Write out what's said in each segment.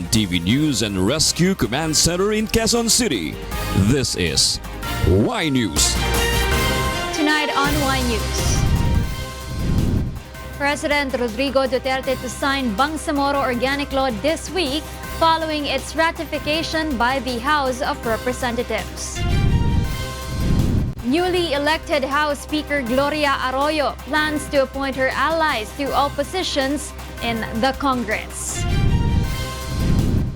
UNTV News and Rescue Command Center in Quezon City. This is Y News. Tonight on Y News. President Rodrigo Duterte to sign Bangsamoro Organic Law this week following its ratification by the House of Representatives. Newly elected House Speaker Gloria Arroyo plans to appoint her allies to all positions in the Congress.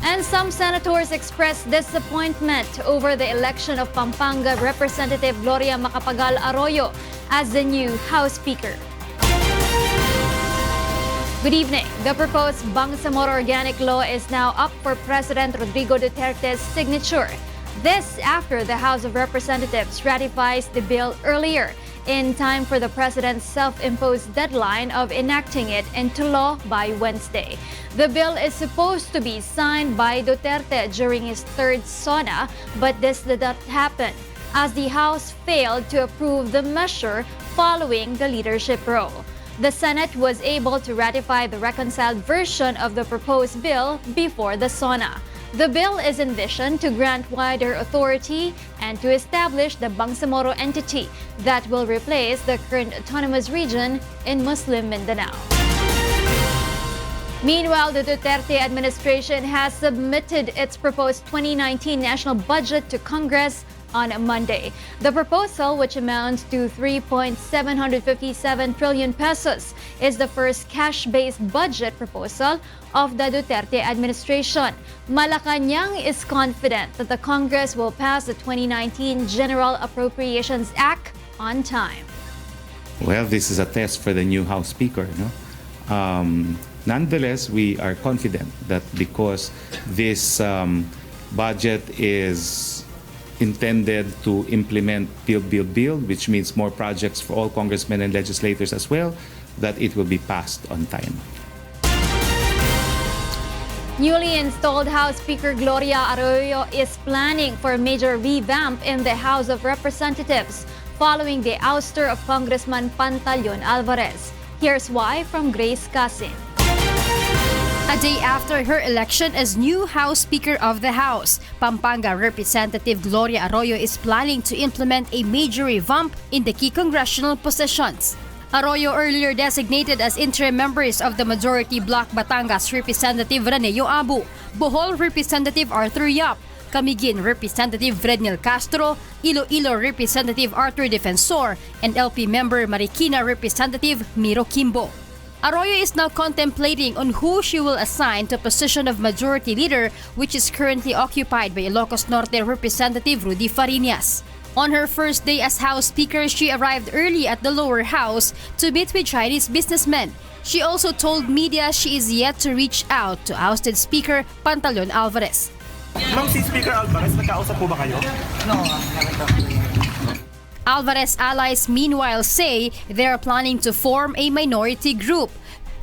And some senators expressed disappointment over the election of Pampanga Representative Gloria Macapagal Arroyo as the new House Speaker. Good evening. The proposed Bangsamoro Organic Law is now up for President Rodrigo Duterte's signature. This after the House of Representatives ratifies the bill earlier, in time for the President's self-imposed deadline of enacting it into law by Wednesday. The bill is supposed to be signed by Duterte during his third SONA, but this did not happen, as the House failed to approve the measure following the leadership role. The Senate was able to ratify the reconciled version of the proposed bill before the SONA. The bill is envisioned to grant wider authority and to establish the Bangsamoro entity that will replace the current autonomous region in Muslim Mindanao. Meanwhile, the Duterte administration has submitted its proposed 2019 national budget to Congress on Monday. The proposal, which amounts to 3.757 trillion pesos, is the first cash-based budget proposal of the Duterte administration. Malacanang is confident that the Congress will pass the 2019 General Appropriations Act on time. Well, this is a test for the new House Speaker, no? Nonetheless, we are confident that because this budget is intended to implement build, which means more projects for all congressmen and legislators as well, that it will be passed on time. Newly installed House Speaker Gloria Arroyo is planning for a major revamp in the House of Representatives following the ouster of Congressman Pantaleon Alvarez. Here's why from Grace Casin. A day after her election as new House Speaker of the House, Pampanga Representative Gloria Arroyo is planning to implement a major revamp in the key congressional positions. Arroyo, earlier designated as interim members of the majority bloc Batangas Representative Rheena Abu, Bohol Representative Arthur Yap, Camiguin Representative Vrednil Castro, Iloilo Representative Arthur Defensor, and LP member Marikina Representative Miro Kimbo. Arroyo is now contemplating on who she will assign to a position of Majority Leader, which is currently occupied by Ilocos Norte Representative Rudy Fariñas. On her first day as House Speaker, she arrived early at the lower house to meet with Chinese businessmen. She also told media she is yet to reach out to ousted Speaker Pantaleon Alvarez. Ma'am, si Speaker Alvarez, nagkausap po ba kayo? No, haven't. Alvarez allies meanwhile say they are planning to form a minority group,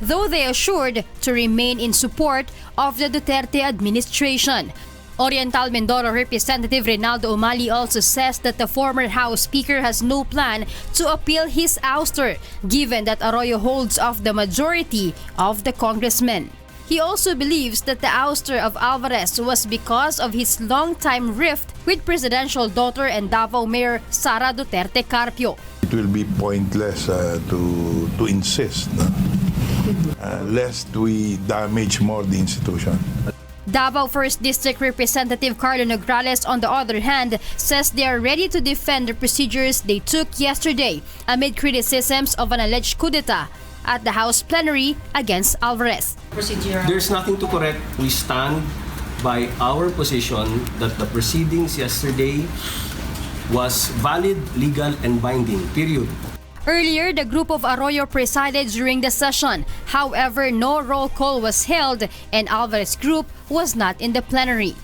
though they assured to remain in support of the Duterte administration. Oriental Mindoro Representative Reynaldo Umali also says that the former House Speaker has no plan to appeal his ouster, given that Arroyo holds of the majority of the congressmen. He also believes that the ouster of Alvarez was because of his long-time rift with presidential daughter and Davao Mayor Sara Duterte Carpio. It will be pointless to insist, lest we damage more the institution. Davao 1st District Representative Carlo Nograles, on the other hand, says they are ready to defend the procedures they took yesterday amid criticisms of an alleged coup d'etat at the House plenary against Alvarez. There's nothing to correct. We stand by our position that the proceedings yesterday was valid, legal, and binding, period. Earlier, the group of Arroyo presided during the session. However, no roll call was held and Alvarez group was not in the plenary.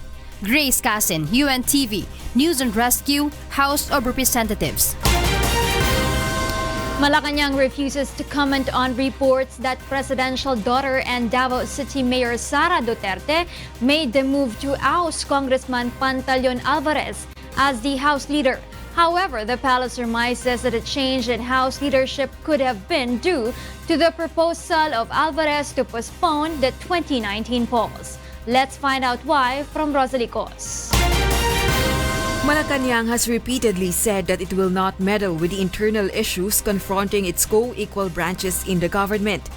Grace Casin, UNTV, News and Rescue, House of Representatives. Malacanang refuses to comment on reports that presidential daughter and Davao City Mayor Sara Duterte made the move to oust Congressman Pantaleon Alvarez as the House Leader. However, the palace surmises that a change in House leadership could have been due to the proposal of Alvarez to postpone the 2019 polls. Let's find out why from Rosalie Cos. Malacanang has repeatedly said that it will not meddle with the internal issues confronting its co-equal branches in the government.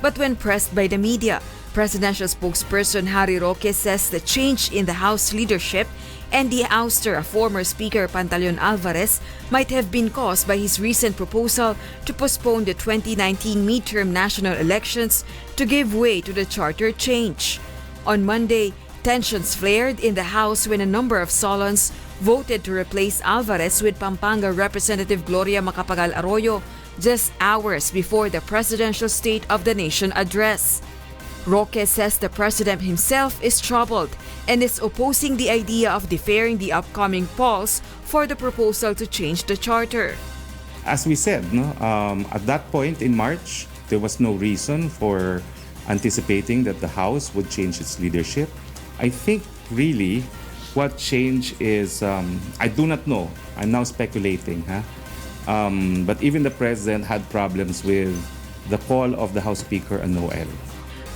But when pressed by the media, presidential spokesperson Harry Roque says the change in the House leadership and the ouster of former Speaker Pantaleon Alvarez might have been caused by his recent proposal to postpone the 2019 midterm national elections to give way to the charter change. On Monday, tensions flared in the House when a number of Solons voted to replace Alvarez with Pampanga Representative Gloria Macapagal Arroyo just hours before the presidential State of the Nation address. Roque says the president himself is troubled and is opposing the idea of deferring the upcoming polls for the proposal to change the charter. As we said, at that point in March, there was no reason for anticipating that the House would change its leadership. I think really what changed is, I do not know. I'm now speculating. But even the president had problems with the call of the House Speaker on Noel.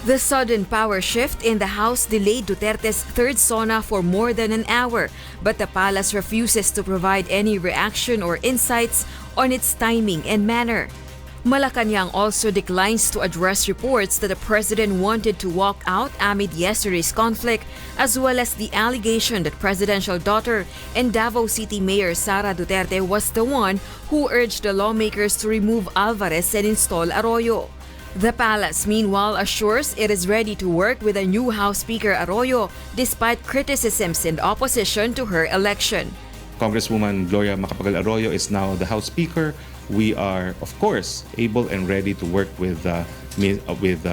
The sudden power shift in the House delayed Duterte's third SONA for more than an hour, but the palace refuses to provide any reaction or insights on its timing and manner. Malacanang also declines to address reports that the president wanted to walk out amid yesterday's conflict, as well as the allegation that presidential daughter and Davao City Mayor Sara Duterte was the one who urged the lawmakers to remove Alvarez and install Arroyo. The palace, meanwhile, assures it is ready to work with a new House Speaker Arroyo despite criticisms and opposition to her election. Congresswoman Gloria Macapagal Arroyo is now the House Speaker. We are, of course, able and ready to work with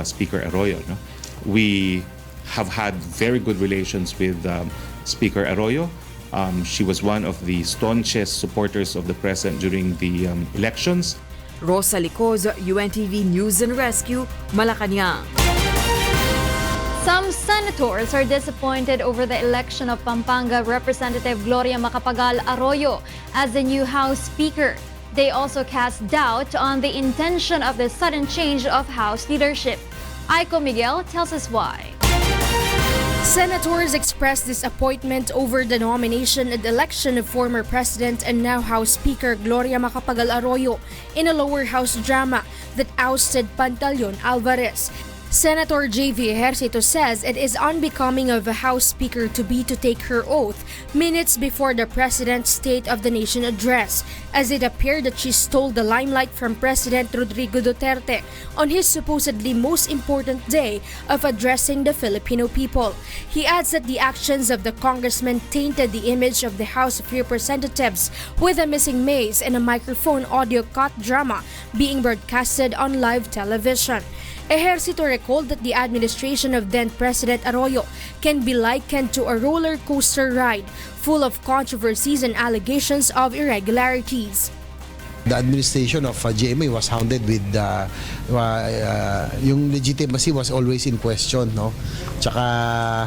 Speaker Arroyo. We have had very good relations with Speaker Arroyo. She was one of the staunchest supporters of the president during the elections. Rosalie Cos, UNTV News and Rescue, Malacanang. Some senators are disappointed over the election of Pampanga Representative Gloria Macapagal Arroyo as the new House Speaker. They also cast doubt on the intention of the sudden change of House leadership. Aiko Miguel tells us why. Senators expressed disappointment over the nomination and election of former President and now House Speaker Gloria Macapagal Arroyo in a lower house drama that ousted Pantaleon Alvarez. Senator J.V. Ejercito says it is unbecoming of a House Speaker to take her oath minutes before the President's State of the Nation address, as it appeared that she stole the limelight from President Rodrigo Duterte on his supposedly most important day of addressing the Filipino people. He adds that the actions of the congressman tainted the image of the House of Representatives with a missing maze and a microphone audio cut drama being broadcasted on live television. Ejercito recalled that the administration of then-President Arroyo can be likened to a roller coaster ride full of controversies and allegations of irregularities. The administration of GMA was hounded with yung legitimacy was always in question, no? Tsaka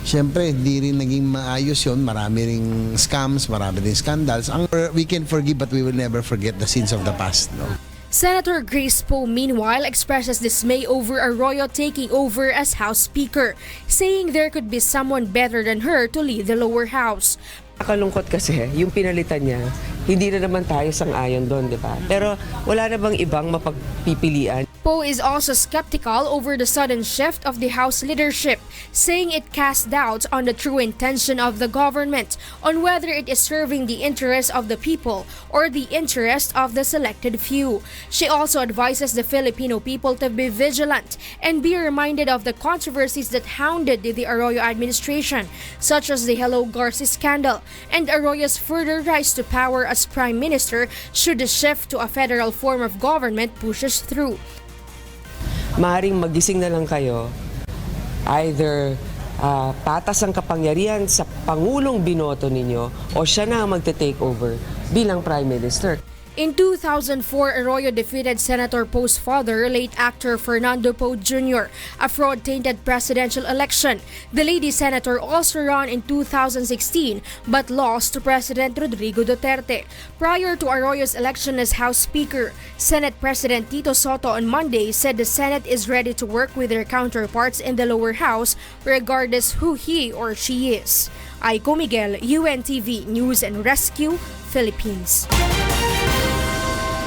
siyempre hindi rin naging maayos yun, marami ring scams, marami ring scandals. We can forgive but we will never forget the sins of the past, no? Senator Grace Poe, meanwhile, expresses dismay over Arroyo taking over as House Speaker, saying there could be someone better than her to lead the lower house. Nakalungkot kasi yung pinalitan niya, hindi na naman tayo sang-ayon doon, di ba? Pero wala na bang ibang mapagpipilian? Poe is also skeptical over the sudden shift of the House leadership, saying it casts doubts on the true intention of the government on whether it is serving the interests of the people or the interest of the selected few. She also advises the Filipino people to be vigilant and be reminded of the controversies that hounded the Arroyo administration, such as the Hello Garci scandal and Arroyo's further rise to power as Prime Minister should the shift to a federal form of government pushes through. Maaring magising na lang kayo, either patas ang kapangyarihan sa Pangulong binoto ninyo o siya na ang magte-take over bilang Prime Minister. In 2004, Arroyo defeated Senator Poe's father, late actor Fernando Poe Jr., a fraud-tainted presidential election. The lady senator also ran in 2016 but lost to President Rodrigo Duterte. Prior to Arroyo's election as House Speaker, Senate President Tito Soto on Monday said the Senate is ready to work with their counterparts in the lower house regardless who he or she is. Aiko Miguel, UNTV News and Rescue, Philippines.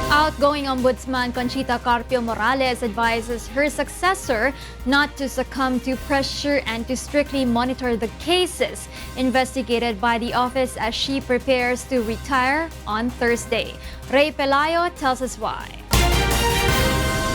Outgoing Ombudsman Conchita Carpio Morales advises her successor not to succumb to pressure and to strictly monitor the cases investigated by the office as she prepares to retire on Thursday. Ray Pelayo tells us why.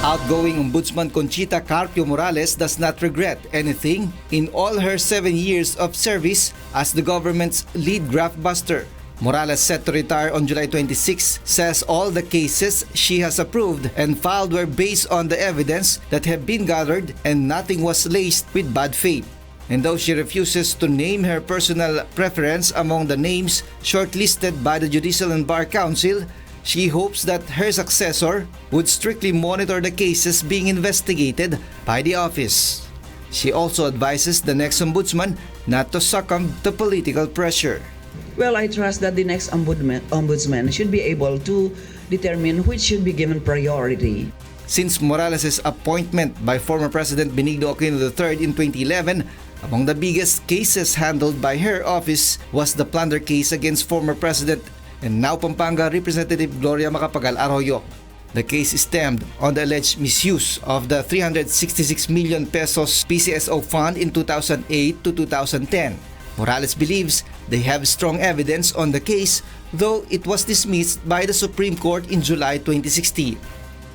Outgoing Ombudsman Conchita Carpio Morales does not regret anything in all her 7 years of service as the government's lead graftbuster. Morales, set to retire on July 26, says all the cases she has approved and filed were based on the evidence that have been gathered and nothing was laced with bad faith. And though she refuses to name her personal preference among the names shortlisted by the Judicial and Bar Council, she hopes that her successor would strictly monitor the cases being investigated by the office. She also advises the next ombudsman not to succumb to political pressure. Well, I trust that the next ombudsman should be able to determine which should be given priority. Since Morales' appointment by former President Benigno Aquino III in 2011, among the biggest cases handled by her office was the plunder case against former President and now Pampanga Representative Gloria Macapagal Arroyo. The case stemmed on the alleged misuse of the 366 million pesos PCSO fund in 2008 to 2010. Morales believes they have strong evidence on the case, though it was dismissed by the Supreme Court in July 2016.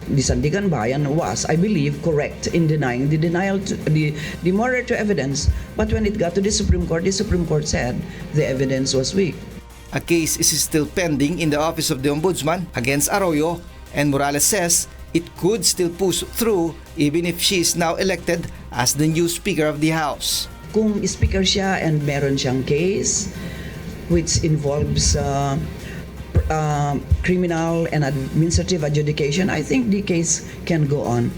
The Sandigan Bayan was, I believe, correct in denying the moral to evidence. But when it got to the Supreme Court said the evidence was weak. A case is still pending in the Office of the Ombudsman against Arroyo, and Morales says it could still push through even if she is now elected as the new Speaker of the House. Kung speaker siya and meron siyang case which involves criminal and administrative adjudication, I think the case can go on.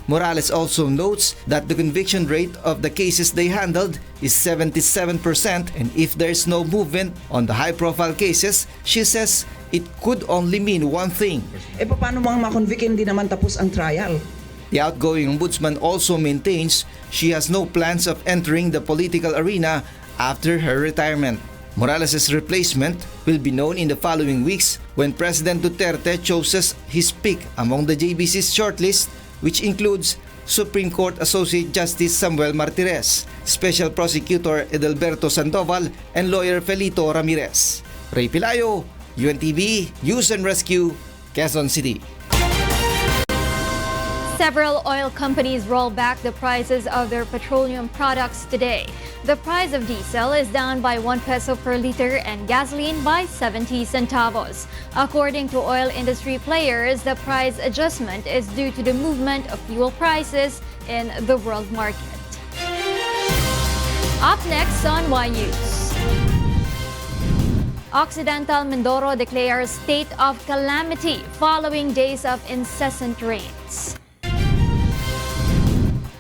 Morales also notes that the conviction rate of the cases they handled is 77%, and if there is no movement on the high-profile cases, she says it could only mean one thing. Paano mang makonvict, hindi naman tapos ang trial? The outgoing ombudsman also maintains she has no plans of entering the political arena after her retirement. Morales' replacement will be known in the following weeks when President Duterte chooses his pick among the JBC's shortlist, which includes Supreme Court Associate Justice Samuel Martires, Special Prosecutor Edelberto Sandoval, and lawyer Felito Ramirez. Ray Pelayo, UNTV, News and Rescue, Quezon City. Several oil companies roll back the prices of their petroleum products today. The price of diesel is down by 1 peso per liter and gasoline by 70 centavos. According to oil industry players, the price adjustment is due to the movement of fuel prices in the world market. Up next on Y News. Occidental Mindoro declares state of calamity following days of incessant rains.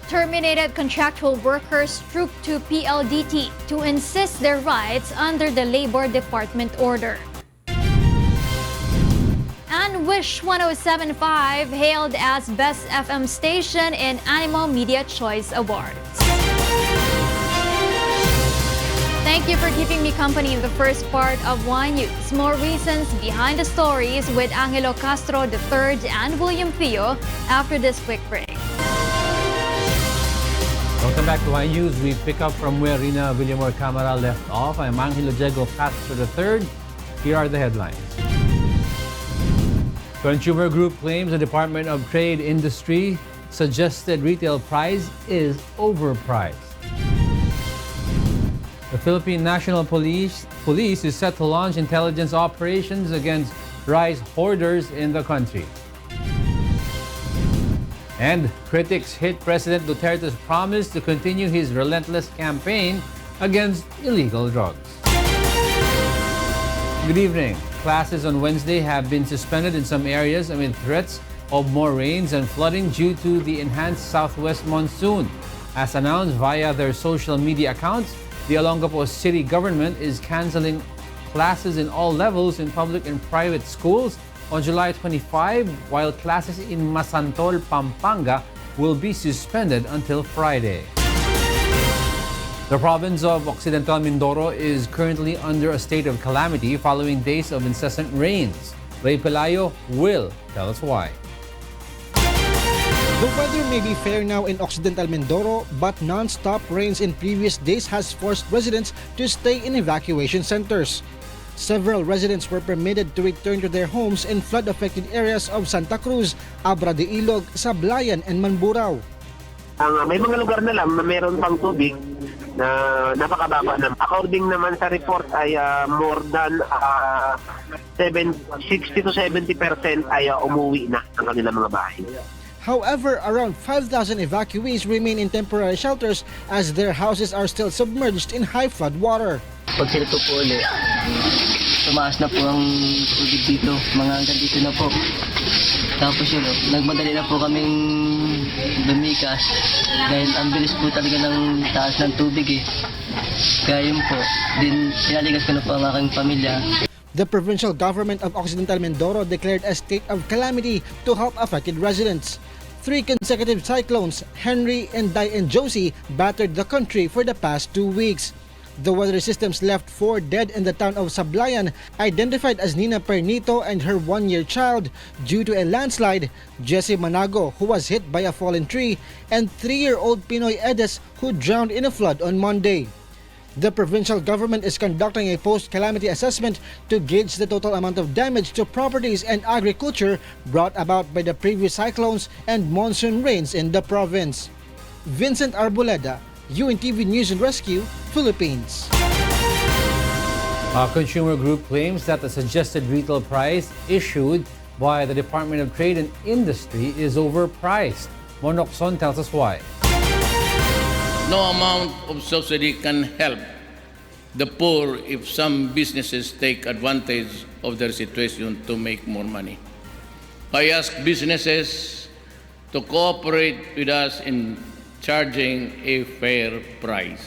Terminated contractual workers troop to PLDT to insist their rights under the Labor Department order. And Wish 107.5 hailed as Best FM Station in Animo Media Choice Awards. Thank you for keeping me company in the first part of Y News. More reasons behind the stories with Angelo Castro III and William Thio after this quick break. Welcome back to Y News. We pick up from where Rheena Villamor-Camara left off. I'm Angelo Castro III. Here are the headlines. Consumer Group claims the Department of Trade Industry suggested retail price is overpriced. The Philippine National Police is set to launch intelligence operations against rice hoarders in the country. And critics hit President Duterte's promise to continue his relentless campaign against illegal drugs. Good evening. classes on Wednesday have been suspended in some areas amid threats of more rains and flooding due to the enhanced southwest monsoon. As announced via their social media accounts, the Olongapo City government is canceling classes in all levels in public and private schools on July 25, while classes in Masantol, Pampanga will be suspended until Friday. The province of Occidental Mindoro is currently under a state of calamity following days of incessant rains. Ray Pelayo will tell us why. The weather may be fair now in Occidental Mindoro, but non-stop rains in previous days has forced residents to stay in evacuation centers. Several residents were permitted to return to their homes in flood-affected areas of Santa Cruz, Abra de Ilog, Sablayan, and Manburao. May mga lugar na lang na meron pang tubig na napakababa na. According naman sa report ay more than 60 to 70% ay umuwi na ng kanilang mga bahay. However, around 5,000 evacuees remain in temporary shelters as their houses are still submerged in high flood water. Pag sila po ulit, tumaas na po ang tubig dito, mga hanggang dito na po. Tapos yun, nagmadali na po kaming lumikas dahil ang bilis po talaga ng taas ng tubig eh. Kaya yun po, pinaligas ko na po ang aking pamilya. The provincial government of Occidental Mindoro declared a state of calamity to help affected residents. 3 consecutive cyclones, Henry, Inday, and Josie, battered the country for the past 2 weeks. The weather systems left 4 dead in the town of Sablayan, identified as Nina Pernito and her 1-year child, due to a landslide, Jesse Manago, who was hit by a fallen tree, and 3-year-old Pinoy Edes, who drowned in a flood on Monday. The provincial government is conducting a post-calamity assessment to gauge the total amount of damage to properties and agriculture brought about by the previous cyclones and monsoon rains in the province. Vincent Arboleda, UNTV News and Rescue, Philippines. A consumer group claims that the suggested retail price issued by the Department of Trade and Industry is overpriced. Monokson tells us why. No amount of subsidy can help the poor if some businesses take advantage of their situation to make more money. I ask businesses to cooperate with us in charging a fair price.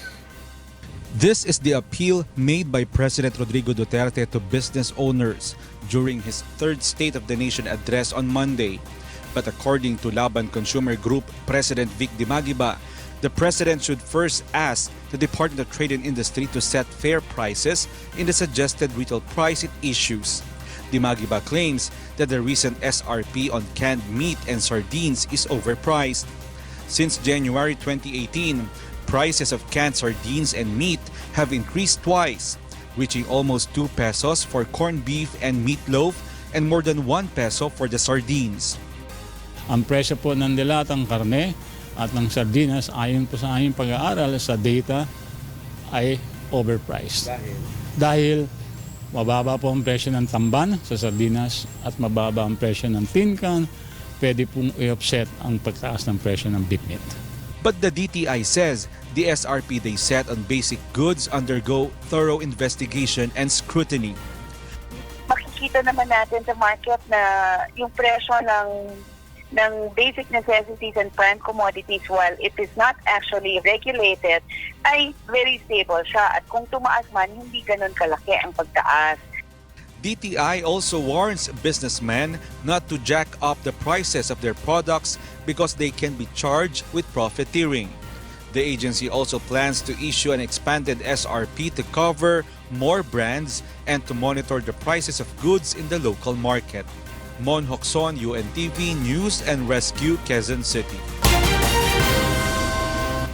This is the appeal made by President Rodrigo Duterte to business owners during his 3rd State of the Nation address on Monday. But according to Laban Consumer Group President Vic Dimagiba, the President should first ask the Department of Trade and Industry to set fair prices in the suggested retail price it issues. Dimagiba claims that the recent SRP on canned meat and sardines is overpriced. Since January 2018, prices of canned sardines and meat have increased twice, reaching almost 2 pesos for corned beef and meatloaf and more than 1 peso for the sardines. Ang presyo po ng dilatang karne at ng sardinas ayon po sa aming pag-aaral sa data ay overpriced. Dahil mababa po ang presyo ng tamban sa sardinas at mababa ang presyo ng tin can, pwede pong i-offset ang pagtaas ng presyo ng beef meat. But the DTI says the SRP they set on basic goods undergo thorough investigation and scrutiny. Makikita naman natin sa market na yung presyo ng basic necessities and prime commodities, while it is not actually regulated, ay very stable siya. At kung tumaas man, hindi ganun kalaki ang pagtaas. DTI also warns businessmen not to jack up the prices of their products because they can be charged with profiteering. The agency also plans to issue an expanded SRP to cover more brands and to monitor the prices of goods in the local market. Mon Hokson, UNTV News and Rescue, Quezon City.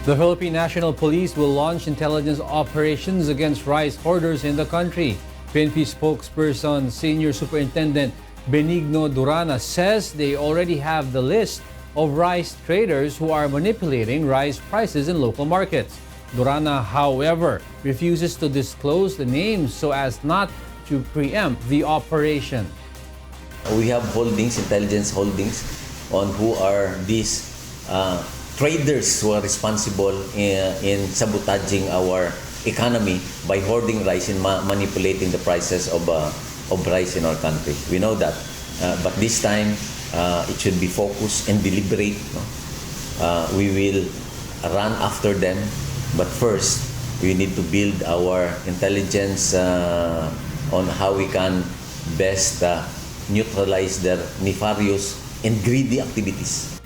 The Philippine National Police will launch intelligence operations against rice hoarders in the country. PNP spokesperson Senior Superintendent Benigno Durana says they already have the list of rice traders who are manipulating rice prices in local markets. Durana, however, refuses to disclose the names so as not to preempt the operation. We have holdings, intelligence holdings, on who are these traders who are responsible in sabotaging our economy by hoarding rice and manipulating the prices of of rice in our country. We know that. But this time, it should be focused and deliberate. No? We will run after them. But first, we need to build our intelligence on how we can best neutralize their nefarious and greedy activities.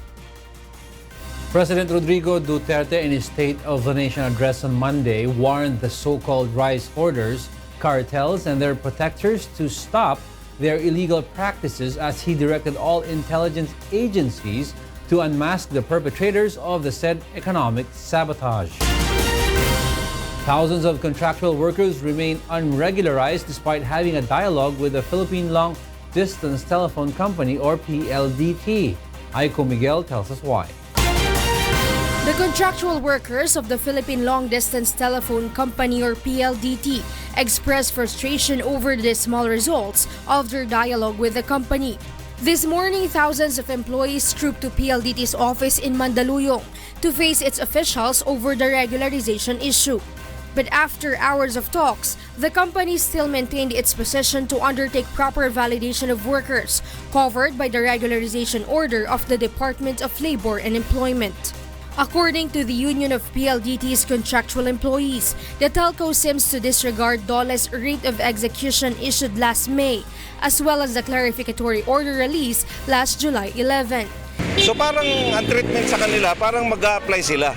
President Rodrigo Duterte, in his State of the Nation address on Monday, warned the so-called rice hoarders, cartels, and their protectors to stop their illegal practices as he directed all intelligence agencies to unmask the perpetrators of the said economic sabotage. Thousands of contractual workers remain unregularized despite having a dialogue with the Philippine Long Distance Telephone Company or PLDT. Aiko Miguel tells us why. The contractual workers of the Philippine Long Distance Telephone Company or PLDT expressed frustration over the dismal results of their dialogue with the company. This morning, thousands of employees trooped to PLDT's office in Mandaluyong to face its officials over the regularization issue. But after hours of talks, the company still maintained its position to undertake proper validation of workers covered by the regularization order of the Department of Labor and Employment. According to the Union of PLDT's contractual employees, the telco seems to disregard DOLE's rate of execution issued last May, as well as the clarificatory order released last July 11. So parang ang treatment sa kanila, parang mag-a-apply sila.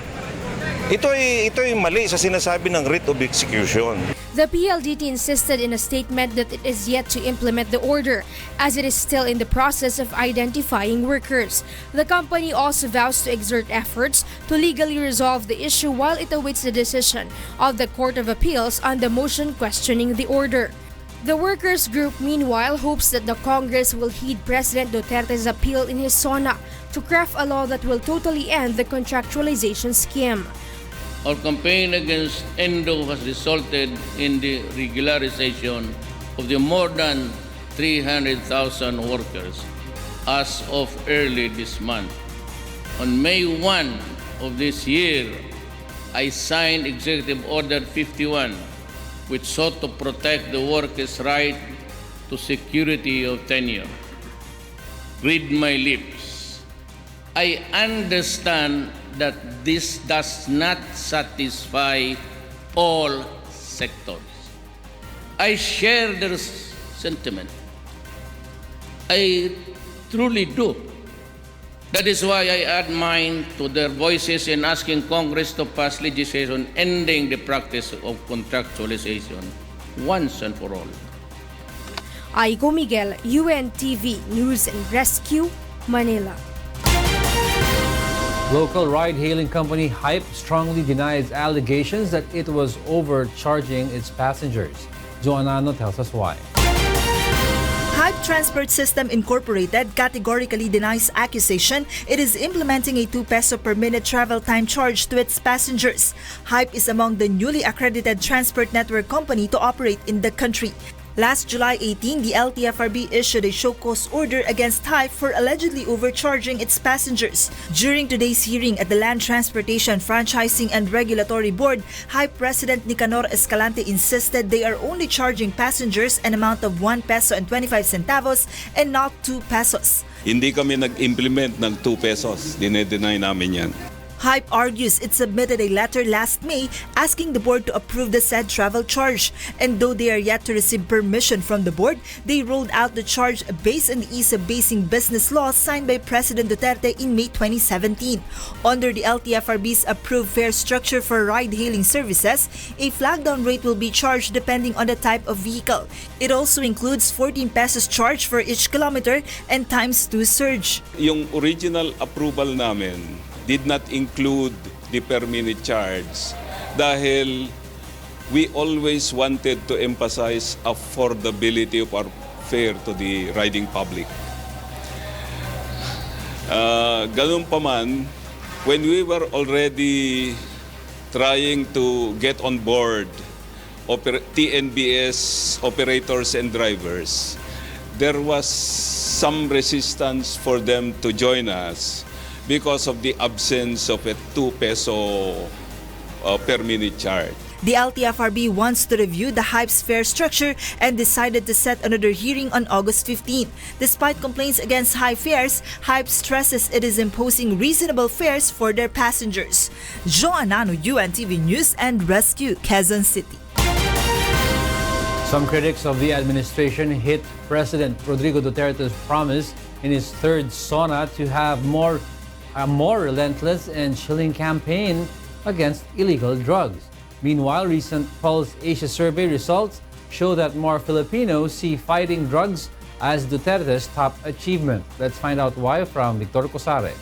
Ito ay mali sa sinasabi ng rate of execution. The PLDT insisted in a statement that it is yet to implement the order, as it is still in the process of identifying workers. The company also vows to exert efforts to legally resolve the issue while it awaits the decision of the Court of Appeals on the motion questioning the order. The workers' group, meanwhile, hopes that the Congress will heed President Duterte's appeal in his SONA to craft a law that will totally end the contractualization scheme. Our campaign against ENDO has resulted in the regularization of the more than 300,000 workers as of early this month. On May 1 of this year, I signed Executive Order 51, which sought to protect the workers' right to security of tenure. Read my lips. I understand that this does not satisfy all sectors. I share their sentiment. I truly do. That is why I add mine to their voices in asking Congress to pass legislation ending the practice of contractualization once and for all. Aiko Miguel, UNTV News and Rescue, Manila. Local ride-hailing company Hype strongly denies allegations that it was overcharging its passengers. Joanano tells us why. Hype Transport System Incorporated categorically denies accusation it is implementing a 2 peso per minute travel time charge to its passengers. Hype is among the newly accredited transport network company to operate in the country. Last July 18, the LTFRB issued a show cause order against Hype for allegedly overcharging its passengers. During today's hearing at the Land Transportation Franchising and Regulatory Board, Hype President Nicanor Escalante insisted they are only charging passengers an amount of 1 peso and 25 centavos and not 2 pesos. Hindi kami nag-implement ng 2 pesos. Dinedeny namin yan. Hype argues it submitted a letter last May asking the board to approve the said travel charge. And though they are yet to receive permission from the board, they rolled out the charge based on the ease of basing business law signed by President Duterte in May 2017. Under the LTFRB's approved fare structure for ride-hailing services, a flag-down rate will be charged depending on the type of vehicle. It also includes 14 pesos charge for each kilometer and ×2 surge. Yung original approval namin did not include the per minute charge dahil we always wanted to emphasize affordability of our fare to the riding public. Ganun pa man, when we were already trying to get on board TNBS operators and drivers, there was some resistance for them to join us because of the absence of a 2 peso per minute charge. The LTFRB wants to review the Hype's fare structure and decided to set another hearing on August 15. Despite complaints against high fares, Hype stresses it is imposing reasonable fares for their passengers. Joanano, UNTV News and Rescue, Quezon City. Some critics of the administration hit President Rodrigo Duterte's promise in his third SONA to have a more relentless and chilling campaign against illegal drugs. Meanwhile, recent Pulse Asia survey results show that more Filipinos see fighting drugs as Duterte's top achievement. Let's find out why from Victor Cosare.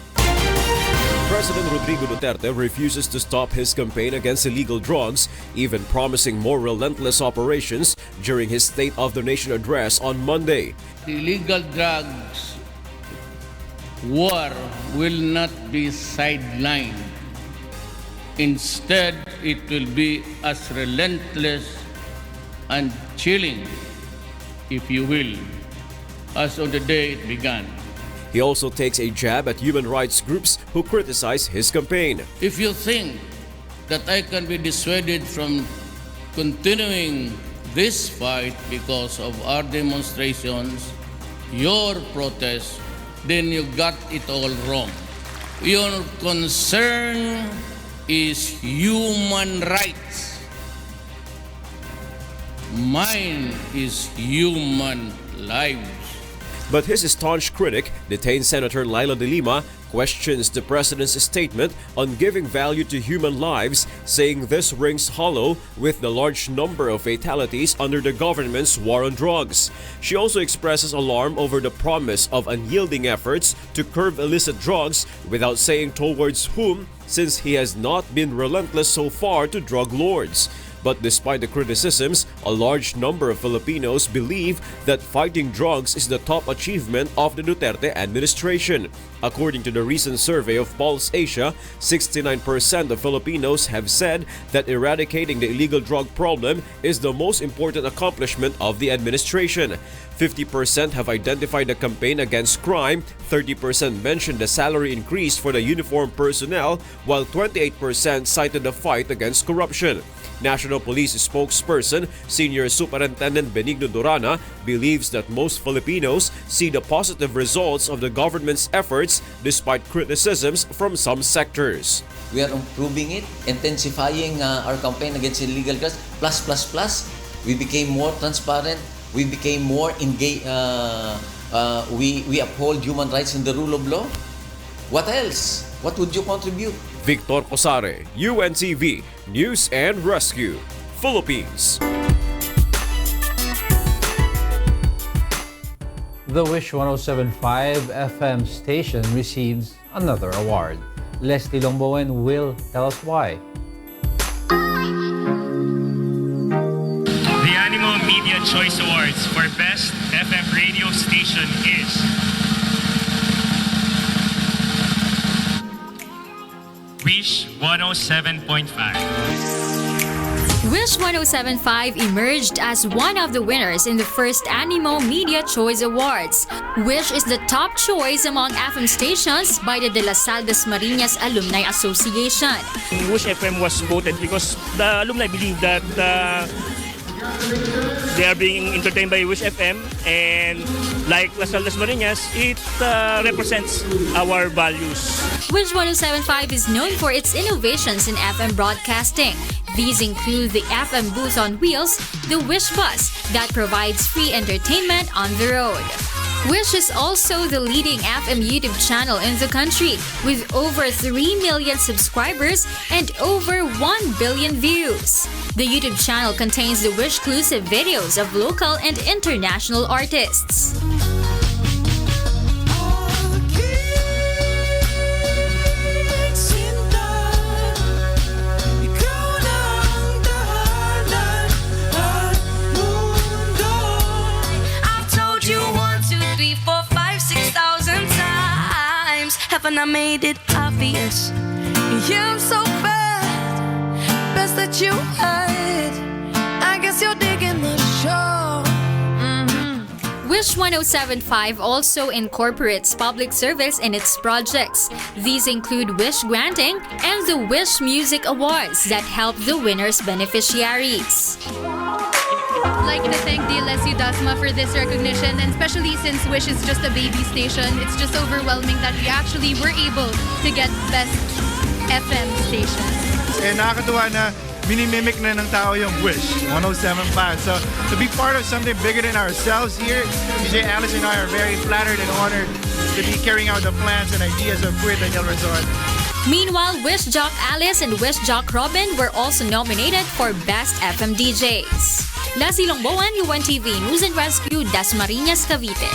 President Rodrigo Duterte refuses to stop his campaign against illegal drugs, even promising more relentless operations during his State of the Nation address on Monday. The illegal drugs war will not be sidelined. Instead, it will be as relentless and chilling, if you will, as on the day it began. He also takes a jab at human rights groups who criticize his campaign. If you think that I can be dissuaded from continuing this fight because of our demonstrations, your protests, then you got it all wrong. Your concern is human rights. Mine is human lives. But his staunch critic, detained Senator Laila de Lima, questions the president's statement on giving value to human lives, saying this rings hollow with the large number of fatalities under the government's war on drugs. She also expresses alarm over the promise of unyielding efforts to curb illicit drugs without saying towards whom, since he has not been relentless so far to drug lords. But despite the criticisms, a large number of Filipinos believe that fighting drugs is the top achievement of the Duterte administration. According to the recent survey of Pulse Asia, 69% of Filipinos have said that eradicating the illegal drug problem is the most important accomplishment of the administration. 50% have identified the campaign against crime, 30% mentioned the salary increase for the uniformed personnel, while 28% cited the fight against corruption. National Police spokesperson, Senior Superintendent Benigno Durana, believes that most Filipinos see the positive results of the government's efforts despite criticisms from some sectors. We are improving it, intensifying our campaign against illegal drugs, plus. We became more transparent, we became more engaged, we uphold human rights and the rule of law. What else? What would you contribute? Victor Cosare, UNTV, News and Rescue, Philippines. The Wish 107.5 FM station receives another award. Leslie Longbowen will tell us why. The Animo Media Choice Awards for Best FM Radio Station is Wish 107.5. Wish 107.5 emerged as one of the winners in the first Animo Media Choice Awards. Wish is the top choice among FM stations by the De La Salle Dasmariñas Alumni Association. Wish FM was voted because the alumni believe that they are being entertained by Wish FM, and like La Salle Dasmariñas, it represents our values. Wish 107.5 is known for its innovations in FM broadcasting. These include the FM booth on wheels, the Wish Bus, that provides free entertainment on the road. Wish is also the leading FM YouTube channel in the country, with over 3 million subscribers and over 1 billion views. The YouTube channel contains the Wish-clusive videos of local and international artists. Haven't I made it obvious? Yeah, I'm so bad. Best that you hide. I guess you're digging the show. Wish Wish 1075 also incorporates public service in its projects. These include Wish Granting and the Wish Music Awards that help the winners' beneficiaries. I'd like to thank DLSU Dasma for this recognition, and especially since Wish is just a baby station, it's just overwhelming that we actually were able to get Best FM Station. Nakakatuwa na minimimic na ng tao yung Wish 1075. So to be part of something bigger than ourselves here, DJ Alice and I are very flattered and honored to be carrying out the plans and ideas of Puerto Daniel Resort. Meanwhile, Wish Jock Alice and Wish Jock Robin were also nominated for Best FM DJs. Lassie Longboan, UNTV News and Rescue, Dasmariñas, Cavite.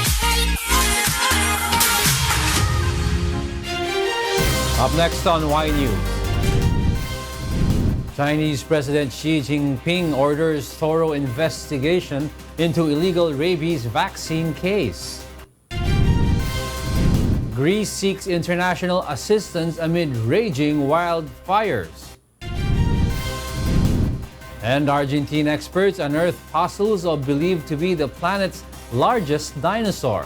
Up next on Y News. Chinese President Xi Jinping orders thorough investigation into illegal rabies vaccine case. Greece seeks international assistance amid raging wildfires. And Argentine experts unearth fossils of believed to be the planet's largest dinosaur.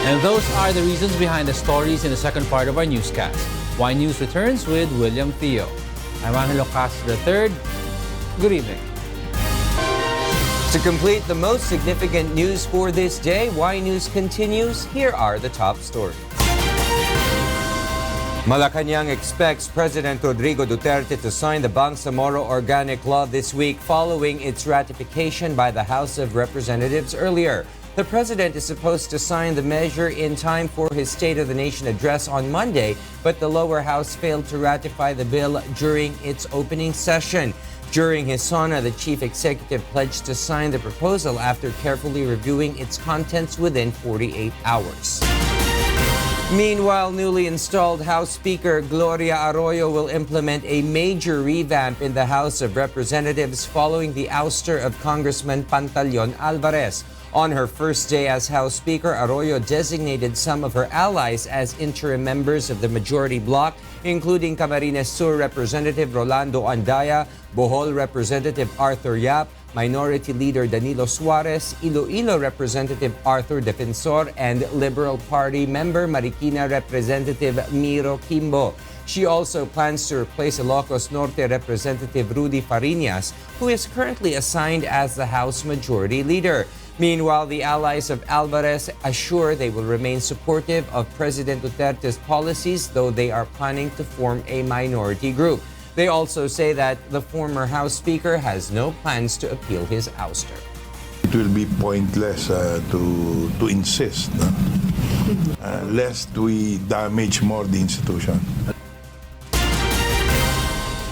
And those are the reasons behind the stories in the second part of our newscast. Y News returns with William Thio. I'm Angelo Castro III. Good evening. To complete the most significant news for this day, Y News continues. Here are the top stories. Malacanang expects President Rodrigo Duterte to sign the Bangsamoro Organic Law this week following its ratification by the House of Representatives earlier. The president is supposed to sign the measure in time for his State of the Nation address on Monday, but the lower house failed to ratify the bill during its opening session. During his SONA, the chief executive pledged to sign the proposal after carefully reviewing its contents within 48 hours. Meanwhile, newly installed House Speaker Gloria Arroyo will implement a major revamp in the House of Representatives following the ouster of Congressman Pantaleon Alvarez. On her first day as House Speaker, Arroyo designated some of her allies as interim members of the majority bloc, including Camarines Sur Representative Rolando Andaya, Bohol Representative Arthur Yap, Minority Leader Danilo Suarez, Iloilo Representative Arthur Defensor, and Liberal Party member Marikina Representative Miro Kimbo. She also plans to replace Ilocos Norte Representative Rudy Fariñas, who is currently assigned as the House Majority Leader. Meanwhile, the allies of Alvarez assure they will remain supportive of President Duterte's policies, though they are planning to form a minority group. They also say that the former House Speaker has no plans to appeal his ouster. It will be pointless to insist, lest we damage more the institution.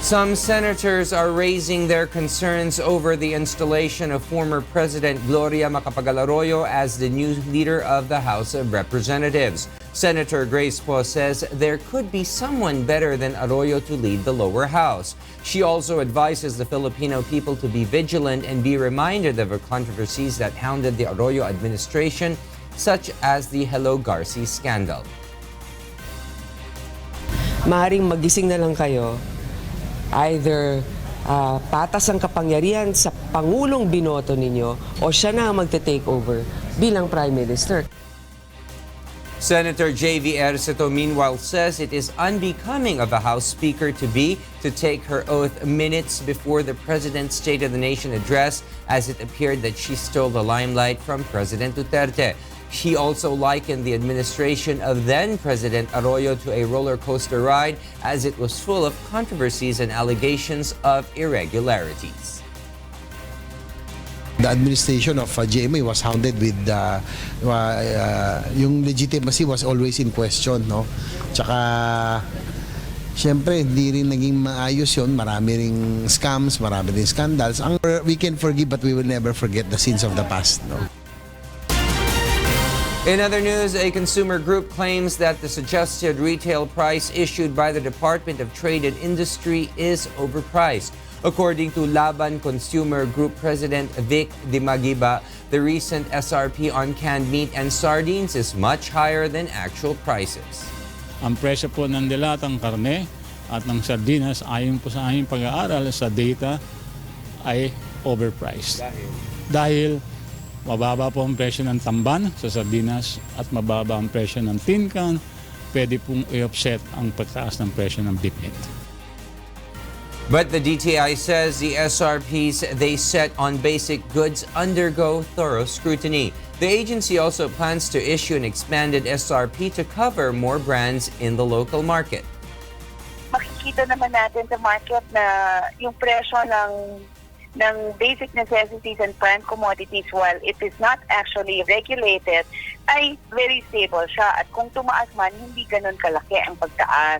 Some senators are raising their concerns over the installation of former President Gloria Macapagal-Arroyo as the new leader of the House of Representatives. Senator Grace Poe says there could be someone better than Arroyo to lead the lower house. She also advises the Filipino people to be vigilant and be reminded of the controversies that hounded the Arroyo administration, such as the Hello Garci scandal. Maaaring magising na lang kayo. Either patas ang kapangyarihan sa Pangulong binoto ninyo o siya na ang magte-take over bilang Prime Minister. Senator J.V. Erceto meanwhile says it is unbecoming of a House Speaker to take her oath minutes before the President's State of the Nation address, as it appeared that she stole the limelight from President Duterte. She also likened the administration of then-President Arroyo to a roller coaster ride, as it was full of controversies and allegations of irregularities. The administration of GMA was hounded with yung legitimacy was always in question, no? Tsaka siyempre hindi rin naging maayos yun, marami ring scams, marami ring scandals. We can forgive but we will never forget the sins of the past, no? In other news, a consumer group claims that the suggested retail price issued by the Department of Trade and Industry is overpriced. According to Laban Consumer Group President Vic Dimagiba, the recent SRP on canned meat and sardines is much higher than actual prices. Ang presyo po ng dilatang karne at ng sardinas ayon po sa aming pag-aaral sa data ay overpriced. Dahil mababa po ang presyo ng tamban sa sardinas at mababa ang presyo ng tin can, pwede pong i-offset ang pagtaas ng presyo ng beef meat. But the DTI says the SRPs they set on basic goods undergo thorough scrutiny. The agency also plans to issue an expanded SRP to cover more brands in the local market. Makikita naman natin sa market na yung presyo ng basic necessities and prime commodities, while it is not actually regulated, ay very stable siya. At kung tumaas man, hindi ganun kalaki ang pagtaas.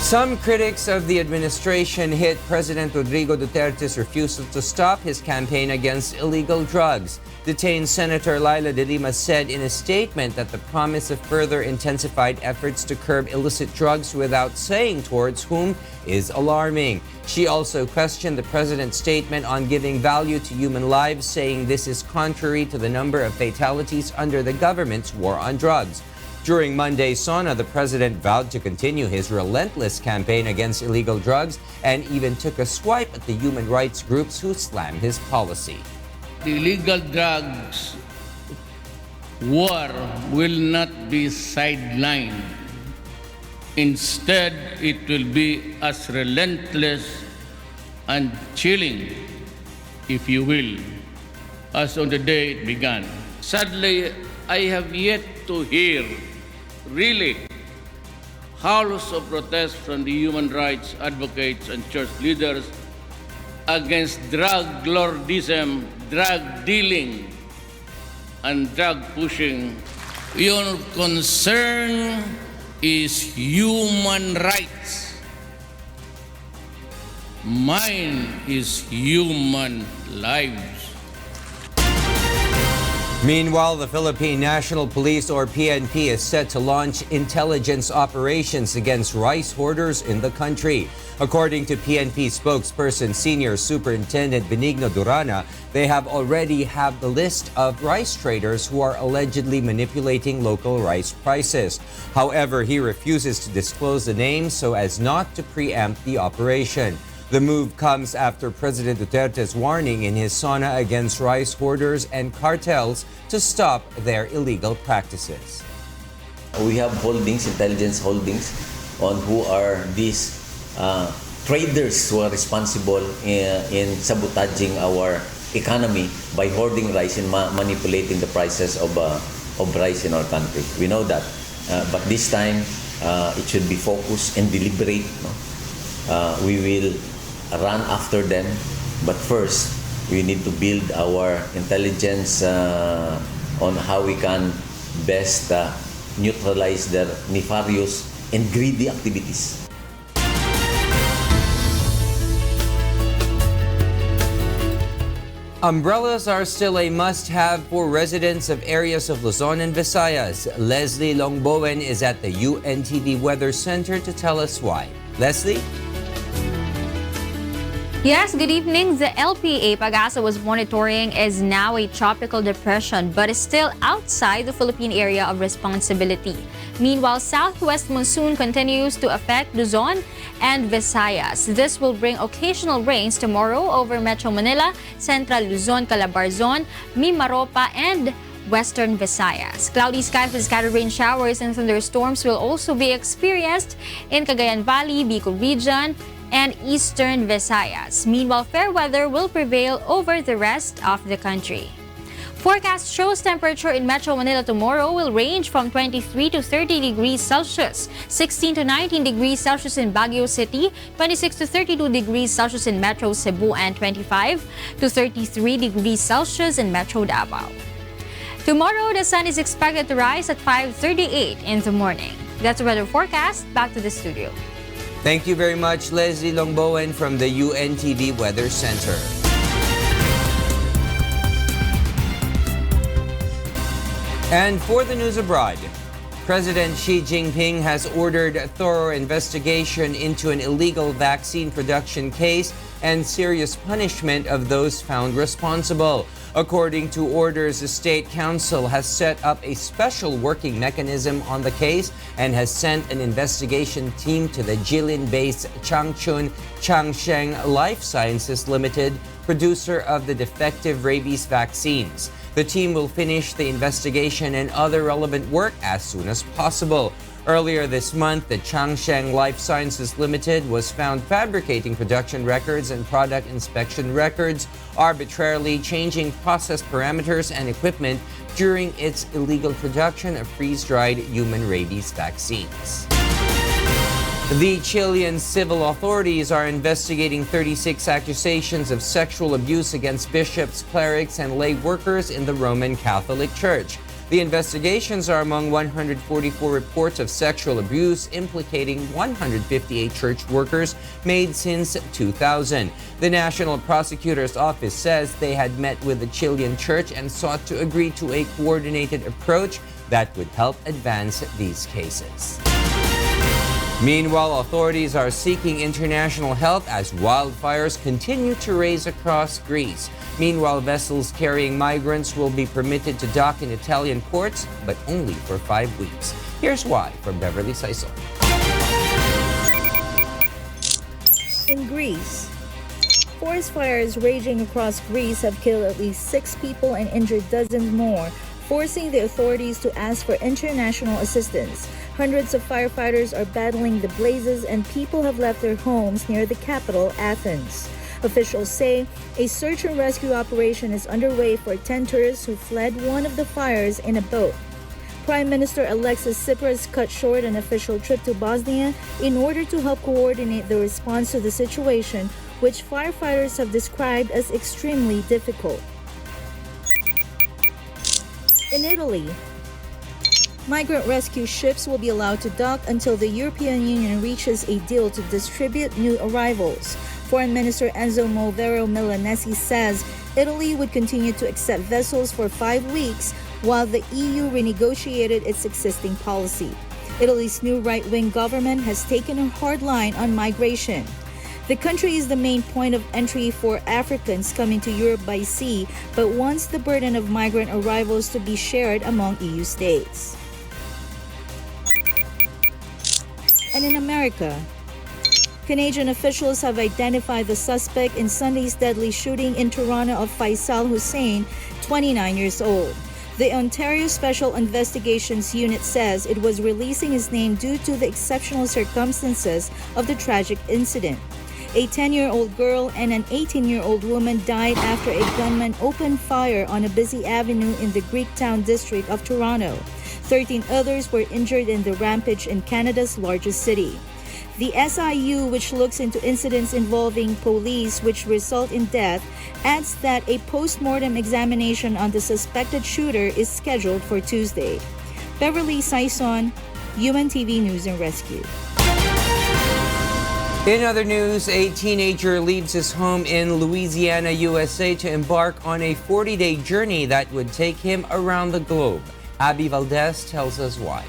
Some critics of the administration hit President Rodrigo Duterte's refusal to stop his campaign against illegal drugs. Detained Senator Laila de Lima said in a statement that the promise of further intensified efforts to curb illicit drugs without saying towards whom is alarming. She also questioned the president's statement on giving value to human lives, saying this is contrary to the number of fatalities under the government's war on drugs. During Monday's SONA, the president vowed to continue his relentless campaign against illegal drugs and even took a swipe at the human rights groups who slammed his policy. The illegal drugs war will not be sidelined. Instead, it will be as relentless and chilling, if you will, as on the day it began. Sadly, I have yet to hear really howls of protest from the human rights advocates and church leaders against drug lordism, drug dealing, and drug pushing. Your concern is human rights. Mine is human lives. Meanwhile, the Philippine National Police or PNP is set to launch intelligence operations against rice hoarders in the country. According to PNP spokesperson Senior Superintendent Benigno Durana, they have already have the list of rice traders who are allegedly manipulating local rice prices. However, he refuses to disclose the names so as not to preempt the operation. The move comes after President Duterte's warning in his SONA against rice hoarders and cartels to stop their illegal practices. We have holdings, intelligence holdings, on who are these traders who are responsible in sabotaging our economy by hoarding rice and manipulating the prices of rice in our country. We know that, but this time it should be focused and deliberate. No? We will run after them, but first we need to build our intelligence on how we can best neutralize their nefarious and greedy activities. Umbrellas are still a must-have for residents of areas of Luzon and Visayas. Leslie Longbowen is at the UNTV Weather Center to tell us why. Leslie? Yes, good evening. The LPA Pag-asa was monitoring is now a tropical depression but is still outside the Philippine area of responsibility. Meanwhile, southwest monsoon continues to affect Luzon and Visayas. This will bring occasional rains tomorrow over Metro Manila, Central Luzon, Calabarzon, Mimaropa, and Western Visayas. Cloudy skies with scattered rain showers and thunderstorms will also be experienced in Cagayan Valley, Bicol Region, and Eastern Visayas. Meanwhile, fair weather will prevail over the rest of the country. Forecast shows temperature in Metro Manila tomorrow will range from 23 to 30 degrees Celsius, 16 to 19 degrees Celsius in Baguio City, 26 to 32 degrees Celsius in Metro Cebu, and 25 to 33 degrees Celsius in Metro Davao. Tomorrow, the sun is expected to rise at 5:38 in the morning. That's the weather forecast. Back to the studio. Thank you very much, Leslie Longbowen from the UNTV Weather Center. And for the news abroad, President Xi Jinping has ordered a thorough investigation into an illegal vaccine production case and serious punishment of those found responsible. According to orders, the State Council has set up a special working mechanism on the case and has sent an investigation team to the Jilin-based Changchun Changsheng Life Sciences Limited, producer of the defective rabies vaccines. The team will finish the investigation and other relevant work as soon as possible. Earlier this month, the Changsheng Life Sciences Limited was found fabricating production records and product inspection records, arbitrarily changing process parameters and equipment during its illegal production of freeze-dried human rabies vaccines. The Chilean civil authorities are investigating 36 accusations of sexual abuse against bishops, clerics, and lay workers in the Roman Catholic Church. The investigations are among 144 reports of sexual abuse implicating 158 church workers made since 2000. The National Prosecutor's Office says they had met with the Chilean church and sought to agree to a coordinated approach that would help advance these cases. Meanwhile, authorities are seeking international help as wildfires continue to rage across Greece. Meanwhile, vessels carrying migrants will be permitted to dock in Italian ports, but only for 5 weeks. Here's why from Beverly Saison. In Greece, forest fires raging across Greece have killed at least 6 people and injured dozens more, forcing the authorities to ask for international assistance. Hundreds of firefighters are battling the blazes and people have left their homes near the capital, Athens. Officials say a search and rescue operation is underway for 10 tourists who fled one of the fires in a boat. Prime Minister Alexis Tsipras cut short an official trip to Bosnia in order to help coordinate the response to the situation, which firefighters have described as extremely difficult. In Italy, migrant rescue ships will be allowed to dock until the European Union reaches a deal to distribute new arrivals. Foreign Minister Angelo Milanesi says Italy would continue to accept vessels for 5 weeks while the EU renegotiated its existing policy. Italy's new right-wing government has taken a hard line on migration. The country is the main point of entry for Africans coming to Europe by sea, but wants the burden of migrant arrivals to be shared among EU states. And in America, Canadian officials have identified the suspect in Sunday's deadly shooting in Toronto of Faisal Hussein, 29 years old. The Ontario Special Investigations Unit says it was releasing his name due to the exceptional circumstances of the tragic incident. A 10-year-old girl and an 18-year-old woman died after a gunman opened fire on a busy avenue in the Greektown district of Toronto. 13 others were injured in the rampage in Canada's largest city. The SIU, which looks into incidents involving police which result in death, adds that a post-mortem examination on the suspected shooter is scheduled for Tuesday. Beverly Saison, UNTV News and Rescue. In other news, a teenager leaves his home in Louisiana, USA to embark on a 40-day journey that would take him around the globe. Abby Valdez tells us why.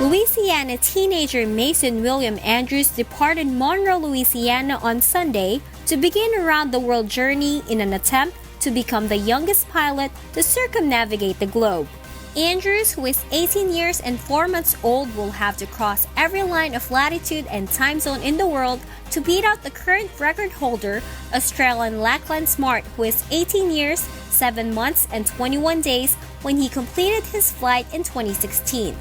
Louisiana teenager Mason William Andrews departed Monroe, Louisiana on Sunday to begin a round-the-world journey in an attempt to become the youngest pilot to circumnavigate the globe. Andrews, who is 18 years and 4 months old, will have to cross every line of latitude and time zone in the world to beat out the current record holder, Australian Lachlan Smart, who is 18 years, 7 months, and 21 days when he completed his flight in 2016.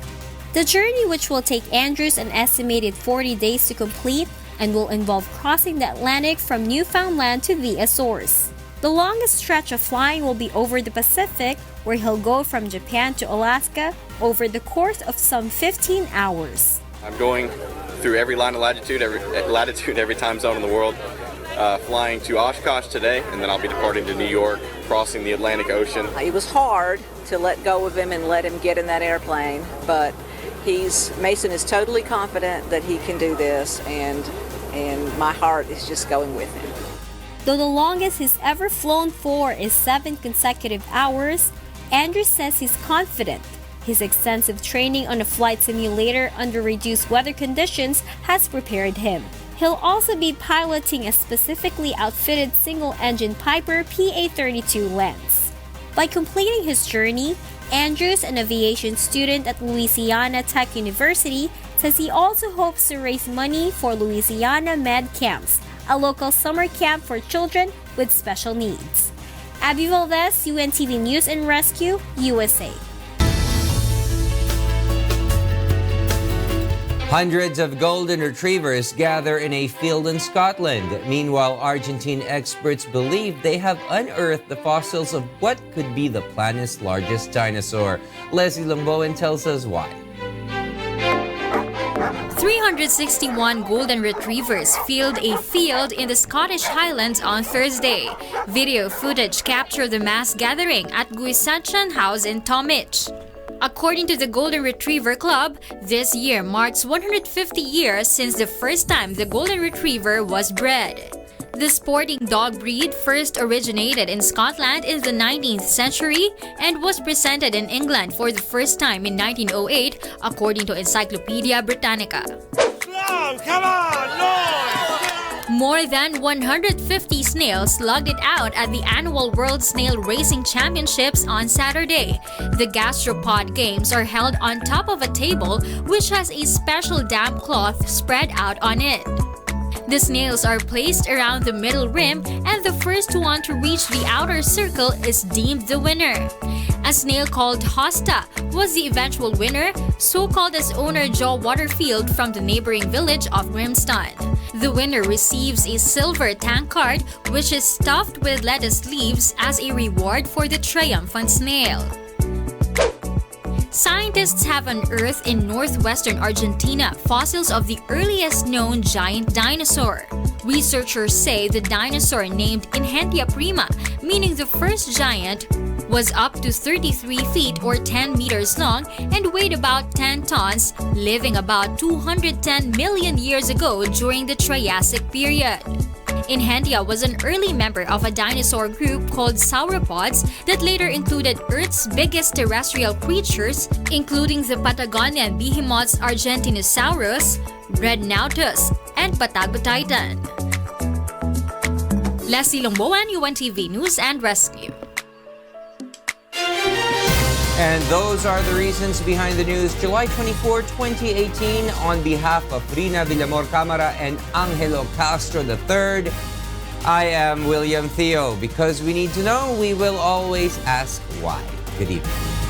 The journey, which will take Andrews an estimated 40 days to complete and will involve crossing the Atlantic from Newfoundland to the Azores. The longest stretch of flying will be over the Pacific, where he'll go from Japan to Alaska over the course of some 15 hours. I'm going through every line of latitude, every time zone in the world, flying to Oshkosh today, and then I'll be departing to New York, crossing the Atlantic Ocean. It was hard to let go of him and let him get in that airplane, but Mason is totally confident that he can do this, and my heart is just going with him. Though the longest he's ever flown for is 7 consecutive hours, Andrews says he's confident. His extensive training on a flight simulator under reduced weather conditions has prepared him. He'll also be piloting a specifically outfitted single-engine Piper PA-32 lens. By completing his journey, Andrews, an aviation student at Louisiana Tech University, says he also hopes to raise money for Louisiana Med Camps, a local summer camp for children with special needs. Abby Valdez, UNTV News and Rescue, USA. Hundreds of golden retrievers gather in a field in Scotland. Meanwhile, Argentine experts believe they have unearthed the fossils of what could be the planet's largest dinosaur. Leslie Lamboan tells us why. 361 golden retrievers filled a field in the Scottish Highlands on Thursday. Video footage captured the mass gathering at Guisachan House in Tomich. According to the Golden Retriever Club, this year marks 150 years since the first time the Golden Retriever was bred. The sporting dog breed first originated in Scotland in the 19th century and was presented in England for the first time in 1908, according to Encyclopedia Britannica. Come on, noise! More than 150 snails slugged it out at the annual World Snail Racing Championships on Saturday. The gastropod games are held on top of a table which has a special damp cloth spread out on it. The snails are placed around the middle rim, and the first one to reach the outer circle is deemed the winner. A snail called Hosta was the eventual winner, so called as owner Joe Waterfield from the neighboring village of Grimston. The winner receives a silver tank card which is stuffed with lettuce leaves as a reward for the triumphant snail. Scientists have unearthed in northwestern Argentina fossils of the earliest known giant dinosaur. Researchers say the dinosaur named Inhentia prima, meaning the first giant, was up to 33 feet or 10 meters long and weighed about 10 tons, living about 210 million years ago during the Triassic period. Inhentia was an early member of a dinosaur group called sauropods that later included Earth's biggest terrestrial creatures, including the Patagonian behemoths Argentinosaurus, Rhedonatus, and Patagotitan. Leslie Longboan, UNTV News and Rescue. And those are the reasons behind the news. July 24, 2018, on behalf of Rheena, Villamor-Camara, and Angelo Castro III, I am William Thio. Because we need to know, we will always ask why. Good evening.